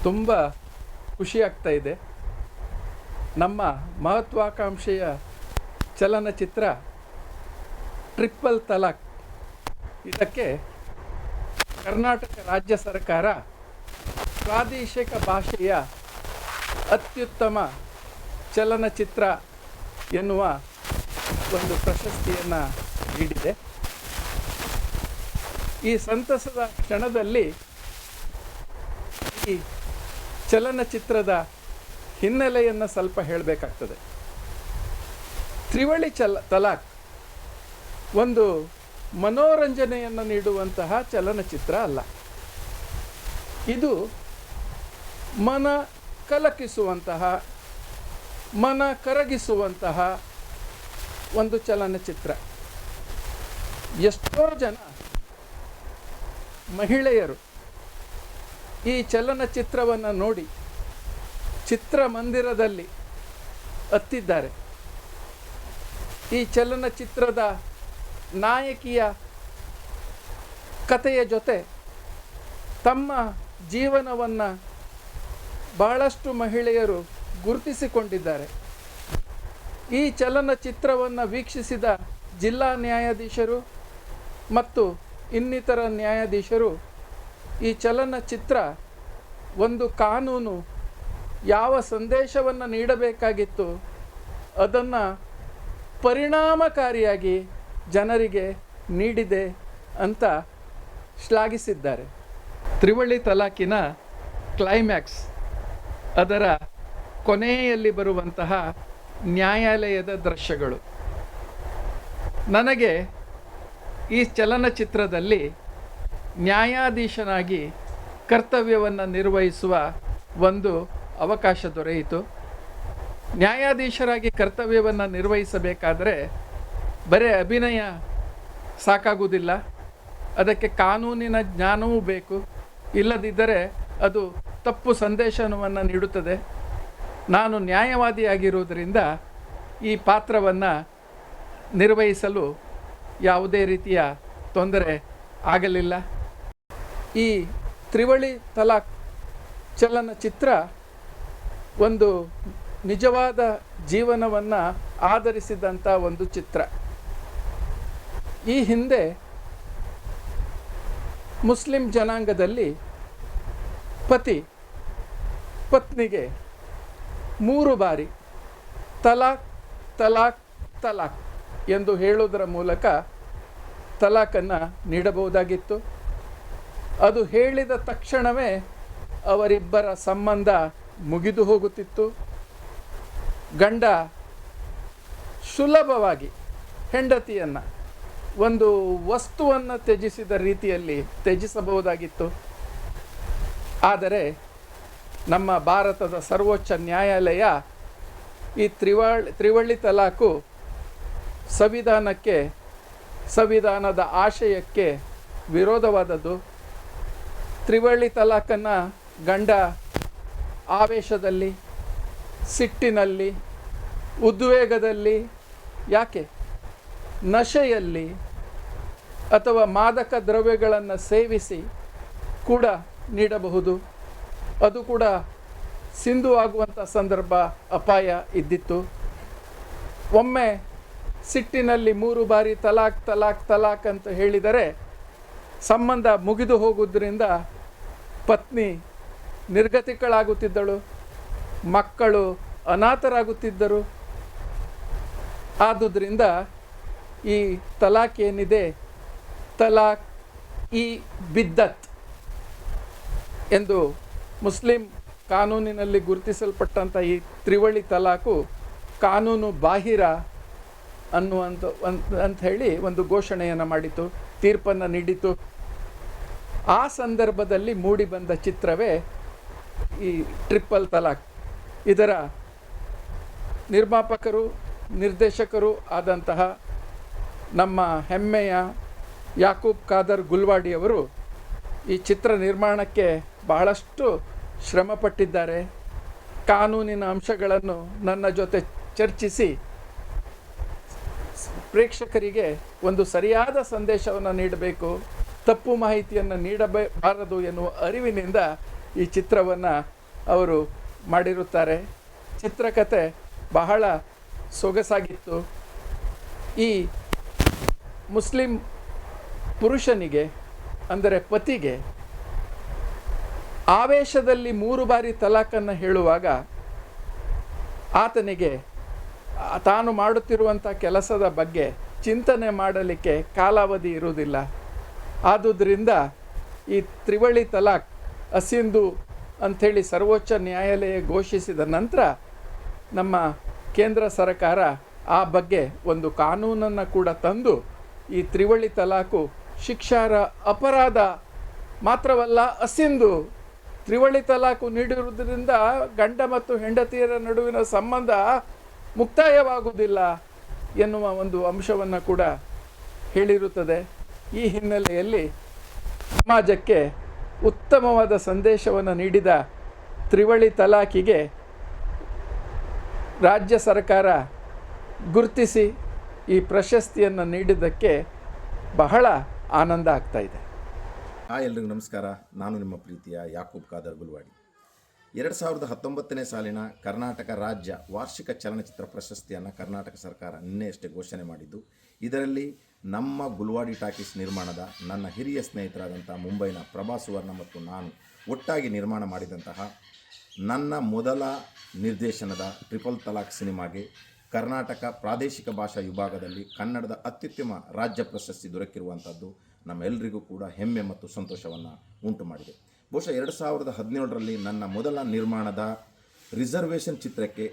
ತುಂಬ ಖುಷಿಯಾಗ್ತಾ ಇದೆ. ನಮ್ಮ ಮಹತ್ವಾಕಾಂಕ್ಷೆಯ ಚಲನಚಿತ್ರ ಟ್ರಿಪಲ್ ತಲಾಕ್, ಇದಕ್ಕೆ ಕರ್ನಾಟಕ ರಾಜ್ಯ ಸರ್ಕಾರ ಪ್ರಾದೇಶಿಕ ಭಾಷೆಯ ಅತ್ಯುತ್ತಮ ಚಲನಚಿತ್ರ ಎನ್ನುವ ಒಂದು ಪ್ರಶಸ್ತಿಯನ್ನು ನೀಡಿದೆ. ಈ ಸಂತಸದ ಕ್ಷಣದಲ್ಲಿ ಈ ಚಲನಚಿತ್ರದ ಹಿನ್ನೆಲೆಯನ್ನು ಸ್ವಲ್ಪ ಹೇಳಬೇಕಾಗ್ತದೆ. ತ್ರಿವಳಿ ತಲಾಕ್ ಒಂದು ಮನೋರಂಜನೆಯನ್ನು ನೀಡುವಂತಹ ಚಲನಚಿತ್ರ ಅಲ್ಲ. ಇದು ಮನ ಕಲಕಿಸುವಂತಹ, ಮನ ಕರಗಿಸುವಂತಹ ಒಂದು ಚಲನಚಿತ್ರ. ಎಷ್ಟೋ ಜನ ಮಹಿಳೆಯರು ಈ ಚಲನಚಿತ್ರವನ್ನು ನೋಡಿ ಚಿತ್ರಮಂದಿರದಲ್ಲಿ ಅತ್ತಿದ್ದಾರೆ. ಈ ಚಲನಚಿತ್ರದ ನಾಯಕಿಯ ಕಥೆಯ ಜೊತೆ ತಮ್ಮ ಜೀವನವನ್ನು ಬಹಳಷ್ಟು ಮಹಿಳೆಯರು ಗುರುತಿಸಿಕೊಂಡಿದ್ದಾರೆ. ಈ ಚಲನಚಿತ್ರವನ್ನು ವೀಕ್ಷಿಸಿದ ಜಿಲ್ಲಾ ನ್ಯಾಯಾಧೀಶರು ಮತ್ತು ಇನ್ನಿತರ ನ್ಯಾಯಾಧೀಶರು ಈ ಚಲನಚಿತ್ರ ಒಂದು ಕಾನೂನು ಯಾವ ಸಂದೇಶವನ್ನು ನೀಡಬೇಕಾಗಿತ್ತು ಅದನ್ನು ಪರಿಣಾಮಕಾರಿಯಾಗಿ ಜನರಿಗೆ ನೀಡಿದೆ ಅಂತ ಶ್ಲಾಘಿಸಿದ್ದಾರೆ. ತ್ರಿವಳಿ ತಲಾಕಿನ ಕ್ಲೈಮ್ಯಾಕ್ಸ್, ಅದರ ಕೊನೆಯಲ್ಲಿ ಬರುವಂತಹ ನ್ಯಾಯಾಲಯದ ದೃಶ್ಯಗಳು. ನನಗೆ ಈ ಚಲನಚಿತ್ರದಲ್ಲಿ ನ್ಯಾಯಾಧೀಶನಾಗಿ ಕರ್ತವ್ಯವನ್ನು ನಿರ್ವಹಿಸುವ ಒಂದು ಅವಕಾಶ ದೊರೆಯಿತು. ನ್ಯಾಯಾಧೀಶರಾಗಿ ಕರ್ತವ್ಯವನ್ನು ನಿರ್ವಹಿಸಬೇಕಾದರೆ ಬರೀ ಅಭಿನಯ ಸಾಕಾಗುವುದಿಲ್ಲ, ಅದಕ್ಕೆ ಕಾನೂನಿನ ಜ್ಞಾನವೂ ಬೇಕು. ಇಲ್ಲದಿದ್ದರೆ ಅದು ತಪ್ಪು ಸಂದೇಶವನ್ನು ನೀಡುತ್ತದೆ. ನಾನು ನ್ಯಾಯವಾದಿಯಾಗಿರುವುದರಿಂದ ಈ ಪಾತ್ರವನ್ನು ನಿರ್ವಹಿಸಲು ಯಾವುದೇ ರೀತಿಯ ತೊಂದರೆ ಆಗಲಿಲ್ಲ. ಈ ತ್ರಿವಳಿ ತಲಾಕ್ ಚಲನಚಿತ್ರ ಒಂದು ನಿಜವಾದ ಜೀವನವನ್ನು ಆಧರಿಸಿದಂಥ ಒಂದು ಚಿತ್ರ. ಈ ಹಿಂದೆ ಮುಸ್ಲಿಂ ಜನಾಂಗದಲ್ಲಿ ಪತಿ ಪತ್ನಿಗೆ 3 ಬಾರಿ ತಲಾಕ್ ತಲಾಕ್ ತಲಾಕ್ ಎಂದು ಹೇಳುವುದರ ಮೂಲಕ ತಲಾಕನ್ನು ನೀಡಬಹುದಾಗಿತ್ತು. ಅದು ಹೇಳಿದ ತಕ್ಷಣವೇ ಅವರಿಬ್ಬರ ಸಂಬಂಧ ಮುಗಿದು ಹೋಗುತ್ತಿತ್ತು. ಗಂಡ ಸುಲಭವಾಗಿ ಹೆಂಡತಿಯನ್ನು ಒಂದು ವಸ್ತುವನ್ನು ತ್ಯಜಿಸಿದ ರೀತಿಯಲ್ಲಿ ತ್ಯಜಿಸಬಹುದಾಗಿತ್ತು. ಆದರೆ ನಮ್ಮ ಭಾರತದ ಸರ್ವೋಚ್ಚ ನ್ಯಾಯಾಲಯ ಈ ತ್ರಿವಳಿ ತಲಾಕು ಸಂವಿಧಾನಕ್ಕೆ, ಸಂವಿಧಾನದ ಆಶಯಕ್ಕೆ ವಿರೋಧವಾದದ್ದು. ತ್ರಿವಳಿ ತಲಾಕನ್ನು ಗಂಡ ಆವೇಶದಲ್ಲಿ, ಸಿಟ್ಟಿನಲ್ಲಿ, ಉದ್ವೇಗದಲ್ಲಿ, ಯಾಕೆ ನಶೆಯಲ್ಲಿ ಅಥವಾ ಮಾದಕ ದ್ರವ್ಯಗಳನ್ನು ಸೇವಿಸಿ ಕೂಡ ನೀಡಬಹುದು. ಅದು ಕೂಡ ಸಿಂಧು ಆಗುವಂಥ ಸಂದರ್ಭ, ಅಪಾಯ ಇದ್ದಿತ್ತು. ಒಮ್ಮೆ ಸಿಟ್ಟಿನಲ್ಲಿ 3 ಬಾರಿ ತಲಾಕ್ ತಲಾಕ್ ತಲಾಕ್ ಅಂತ ಹೇಳಿದರೆ ಸಂಬಂಧ ಮುಗಿದು ಹೋಗುವುದರಿಂದ ಪತ್ನಿ ನಿರ್ಗತಿಕಳಾಗುತ್ತಿದ್ದಳು, ಮಕ್ಕಳು ಅನಾಥರಾಗುತ್ತಿದ್ದರು. ಆದುದರಿಂದ ಈ ತಲಾಕ್ ಏನಿದೆ, ತಲಾಕ್ ಈ ಬಿದ್ದತ್ ಎಂದು ಮುಸ್ಲಿಂ ಕಾನೂನಿನಲ್ಲಿ ಗುರುತಿಸಲ್ಪಟ್ಟಂಥ ಈ ತ್ರಿವಳಿ ತಲಾಕು ಕಾನೂನು ಬಾಹಿರ ಅಂತ ಹೇಳಿ ಒಂದು ಘೋಷಣೆಯನ್ನು ಮಾಡಿತು, ತೀರ್ಪನ್ನು ನೀಡಿತು. ಆ ಸಂದರ್ಭದಲ್ಲಿ ಮೂಡಿಬಂದ ಚಿತ್ರವೇ ಈ ಟ್ರಿಪಲ್ ತಲಾಕ್. ಇದರ ನಿರ್ಮಾಪಕರು, ನಿರ್ದೇಶಕರು ಆದಂತಹ ನಮ್ಮ ಹೆಮ್ಮೆಯ ಯಾಕೂಬ್ ಖಾದರ್ ಗುಲ್ವಾಡಿಯವರು ಈ ಚಿತ್ರ ನಿರ್ಮಾಣಕ್ಕೆ ಬಹಳಷ್ಟು ಶ್ರಮಪಟ್ಟಿದ್ದಾರೆ. ಕಾನೂನಿನ ಅಂಶಗಳನ್ನು ನನ್ನ ಜೊತೆ ಚರ್ಚಿಸಿ ಪ್ರೇಕ್ಷಕರಿಗೆ ಒಂದು ಸರಿಯಾದ ಸಂದೇಶವನ್ನು ನೀಡಬೇಕು, ತಪ್ಪು ಮಾಹಿತಿಯನ್ನು ನೀಡಬಾರದು ಎನ್ನುವ ಅರಿವಿನಿಂದ ಈ ಚಿತ್ರವನ್ನು ಅವರು ಮಾಡಿರುತ್ತಾರೆ. ಚಿತ್ರಕಥೆ ಬಹಳ ಸೊಗಸಾಗಿತ್ತು. ಈ ಮುಸ್ಲಿಂ ಪುರುಷನಿಗೆ ಅಂದರೆ ಪತಿಗೆ ಆವೇಶದಲ್ಲಿ 3 ಬಾರಿ ತಲಾಖನ್ನು ಹೇಳುವಾಗ ಆತನಿಗೆ ತಾನು ಮಾಡುತ್ತಿರುವಂಥ ಕೆಲಸದ ಬಗ್ಗೆ ಚಿಂತನೆ ಮಾಡಲಿಕ್ಕೆ ಕಾಲಾವಧಿ ಇರುವುದಿಲ್ಲ. ಆದುದರಿಂದ ಈ ತ್ರಿವಳಿ ತಲಾಖ್ ಅಸಿಂಧು ಅಂಥೇಳಿ ಸರ್ವೋಚ್ಚ ನ್ಯಾಯಾಲಯ ಘೋಷಿಸಿದ ನಂತರ ನಮ್ಮ ಕೇಂದ್ರ ಸರ್ಕಾರ ಆ ಬಗ್ಗೆ ಒಂದು ಕಾನೂನನ್ನು ಕೂಡ ತಂದು ಈ ತ್ರಿವಳಿ ತಲಾಖು ಶಿಕ್ಷಾರ್ಹ ಅಪರಾಧ ಮಾತ್ರವಲ್ಲ, ಅಸಿಂಧು. ತ್ರಿವಳಿ ತಲಾಖು ನೀಡಿರುವುದರಿಂದ ಗಂಡ ಮತ್ತು ಹೆಂಡತಿಯರ ನಡುವಿನ ಸಂಬಂಧ ಮುಕ್ತಾಯವಾಗುವುದಿಲ್ಲ ಎನ್ನುವ ಒಂದು ಅಂಶವನ್ನು ಕೂಡ ಹೇಳಿರುತ್ತದೆ. ಈ ಹಿನ್ನೆಲೆಯಲ್ಲಿ ಸಮಾಜಕ್ಕೆ ಉತ್ತಮವಾದ ಸಂದೇಶವನ್ನು ನೀಡಿದ ತ್ರಿವಳಿ ತಲಾಖಿಗೆ ರಾಜ್ಯ ಸರ್ಕಾರ ಗುರುತಿಸಿ ಈ ಪ್ರಶಸ್ತಿಯನ್ನು ನೀಡಿದ್ದಕ್ಕೆ ಬಹಳ ಆನಂದ ಆಗ್ತಾ ಇದೆ. ಎಲ್ರಿಗೂ ನಮಸ್ಕಾರ. ನಾನು ನಿಮ್ಮ ಪ್ರೀತಿಯ ಯಾಕೂಬ್ ಖಾದರ್ ಗುಲ್ವಾಡಿ. 2019ನೇ ಸಾಲಿನ ಕರ್ನಾಟಕ ರಾಜ್ಯ ವಾರ್ಷಿಕ ಚಲನಚಿತ್ರ ಪ್ರಶಸ್ತಿಯನ್ನು ಕರ್ನಾಟಕ ಸರ್ಕಾರ ನಿನ್ನೆಯಷ್ಟೇ ಘೋಷಣೆ ಮಾಡಿದ್ದು, ಇದರಲ್ಲಿ ನಮ್ಮ ಗುಲ್ವಾಡಿ ಟಾಕೀಸ್ ನಿರ್ಮಾಣದ ನನ್ನ ಹಿರಿಯ ಸ್ನೇಹಿತರಾದಂಥ ಮುಂಬೈನ ಪ್ರಭಾ ಸುವರ್ಣ ಮತ್ತು ನಾನು ಒಟ್ಟಾಗಿ ನಿರ್ಮಾಣ ಮಾಡಿದಂತಹ ನನ್ನ ಮೊದಲ ನಿರ್ದೇಶನದ ಟ್ರಿಪಲ್ ತಲಾಖ್ ಸಿನಿಮಾಗೆ ಕರ್ನಾಟಕ ಪ್ರಾದೇಶಿಕ ಭಾಷಾ ವಿಭಾಗದಲ್ಲಿ ಕನ್ನಡದ ಅತ್ಯುತ್ತಮ ರಾಜ್ಯ ಪ್ರಶಸ್ತಿ ದೊರಕಿರುವಂಥದ್ದು ನಮ್ಮೆಲ್ಲರಿಗೂ ಕೂಡ ಹೆಮ್ಮೆ ಮತ್ತು ಸಂತೋಷವನ್ನು ಉಂಟು ಮಾಡಿದೆ. ಬಹುಶಃ 2017ರಲ್ಲಿ ನನ್ನ ಮೊದಲ ನಿರ್ಮಾಣದ ರಿಸರ್ವೇಷನ್ ಚಿತ್ರಕ್ಕೆ